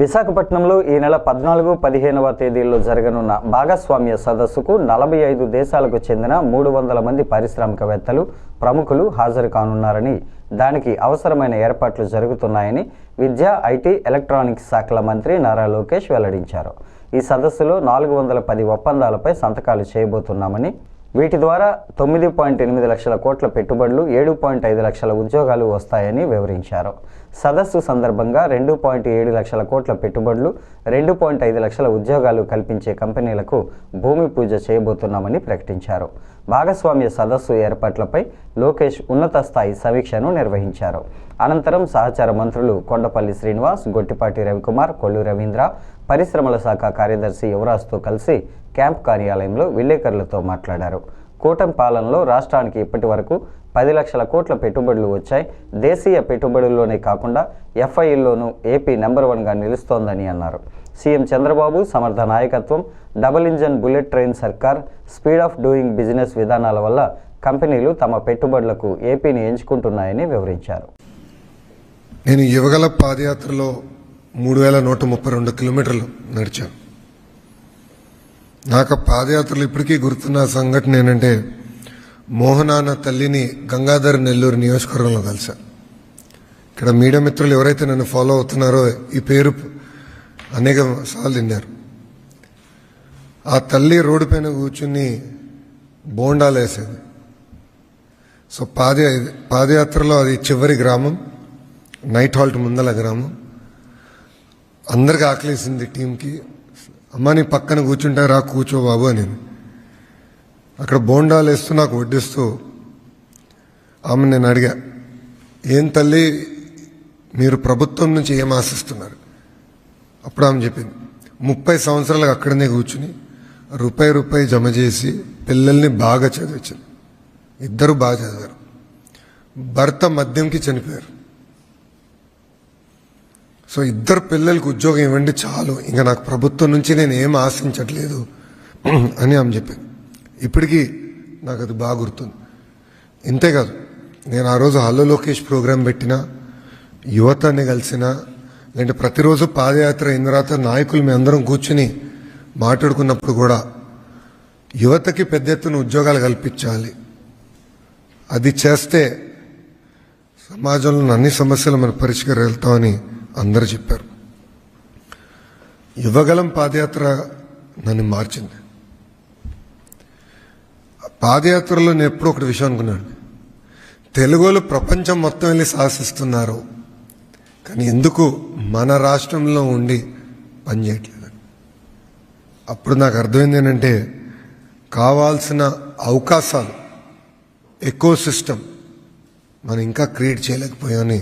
విశాఖపట్నంలో ఈ నెల 14, 15వ తేదీల్లో జరగనున్న భాగస్వామ్య సదస్సుకు 45 దేశాలకు చెందిన 300 మంది పారిశ్రామికవేత్తలు, ప్రముఖులు హాజరు కానున్నారని, దానికి అవసరమైన ఏర్పాట్లు జరుగుతున్నాయని విద్యా, ఐటీ, ఎలక్ట్రానిక్స్ శాఖల మంత్రి నారా లోకేష్ వెల్లడించారు. ఈ సదస్సులో 410 ఒప్పందాలపై సంతకాలు చేయబోతున్నామని, వీటి ద్వారా 9.8 లక్షల కోట్ల పెట్టుబడులు, 7.5 లక్షల ఉద్యోగాలు వస్తాయని వివరించారు. సదస్సు సందర్భంగా 2.7 లక్షల కోట్ల పెట్టుబడులు, 2.5 లక్షల ఉద్యోగాలు కల్పించే కంపెనీలకు భూమి పూజ చేయబోతున్నామని ప్రకటించారు. భాగస్వామ్య సదస్సు ఏర్పాట్లపై లోకేష్ ఉన్నత స్థాయి సమీక్షను నిర్వహించారు. అనంతరం సహచార మంత్రులు కొండపల్లి శ్రీనివాస్, గొట్టిపాటి రవికుమార్, కొల్లు రవీంద్ర, పరిశ్రమల శాఖ కార్యదర్శి యువరాజ్తో కలిసి క్యాంప్ కార్యాలయంలో విలేకరులతో మాట్లాడారు. కూటమి పాలనలో రాష్ట్రానికి ఇప్పటి వరకు 10 లక్షల కోట్ల పెట్టుబడులు వచ్చాయి. దేశీయ పెట్టుబడుల్లోనే కాకుండా ఎఫ్ఐల్లోనూ ఏపీ నెంబర్ 1గా నిలుస్తోందని అన్నారు. సీఎం చంద్రబాబు సమర్థ నాయకత్వం, డబుల్ ఇంజన్ బుల్లెట్ ట్రైన్ సర్కార్, స్పీడ్ ఆఫ్ డూయింగ్ బిజినెస్ విధానాల వల్ల కంపెనీలు తమ పెట్టుబడులకు ఏపీని ఎంచుకుంటున్నాయని వివరించారు. నేను యువగల పాదయాత్రలో 3132 కిలోమీటర్లు నడిచాను. నాకు పాదయాత్రలు ఇప్పటికీ గుర్తున్న సంఘటన ఏంటంటే, మోహనాన్న తల్లిని గంగాధర్ నెల్లూరు నియోజకవర్గంలో కలిసా. ఇక్కడ మీడియా మిత్రులు ఎవరైతే నన్ను ఫాలో అవుతున్నారో ఈ పేరు అనేక సార్లు విన్నారు. ఆ తల్లి రోడ్డు పైన కూర్చుని బోండాలు వేసేది. సో పాదయాత్రలో అది చివరి గ్రామం, నైట్ హాల్ట్ ముందల గ్రామం. అందరికి ఆకలేసింది టీంకి. అమ్మ నీ పక్కన కూర్చుంటే రా కూర్చో బాబు అని. అక్కడ బోండాలు వేస్తూ నాకు వడ్డిస్తూ ఆమె నేను అడిగా, ఏం తల్లి మీరు ప్రభుత్వం నుంచి ఏం ఆశిస్తున్నారు? అప్పుడు ఆమె చెప్పింది, 30 సంవత్సరాలకు అక్కడనే కూర్చుని రూపాయి జమ చేసి పిల్లల్ని బాగా చదివించింది. 2 బాగా చదివారు. భర్త మద్యంకి చనిపోయారు. సో 2 పిల్లలకి ఉద్యోగం ఇవ్వండి చాలు, ఇంకా నాకు ప్రభుత్వం నుంచి నేను ఏం ఆశించట్లేదు అని ఆమె చెప్పింది. ఇప్పటికీ నాకు అది బాగా గుర్తుంది. ఇంతేకాదు, నేను ఆ రోజు హలో లోకేష్ ప్రోగ్రాం పెట్టినా, యువతని కలిసినా, లేదంటే ప్రతిరోజు పాదయాత్ర అయిన తర్వాత నాయకులు మేము అందరం కూర్చుని మాట్లాడుకున్నప్పుడు కూడా యువతకి పెద్ద ఎత్తున ఉద్యోగాలు కల్పించాలి, అది చేస్తే సమాజంలో అన్ని సమస్యలు మన పరిష్కరిస్తామని అందరూ చెప్పారు. యువగలం పాదయాత్ర నన్ను మార్చింది. పాదయాత్రలో నేను ఎప్పుడూ ఒకటి విషయం అనుకున్నాను, తెలుగులో ప్రపంచం మొత్తం వెళ్ళి శాసిస్తున్నారు, కానీ ఎందుకు మన రాష్ట్రంలో ఉండి పనిచేయట్లేదు? అప్పుడు నాకు అర్థమైంది ఏంటంటే, కావాల్సిన అవకాశాలు, ఎకో సిస్టమ్ మనం ఇంకా క్రియేట్ చేయలేకపోయామని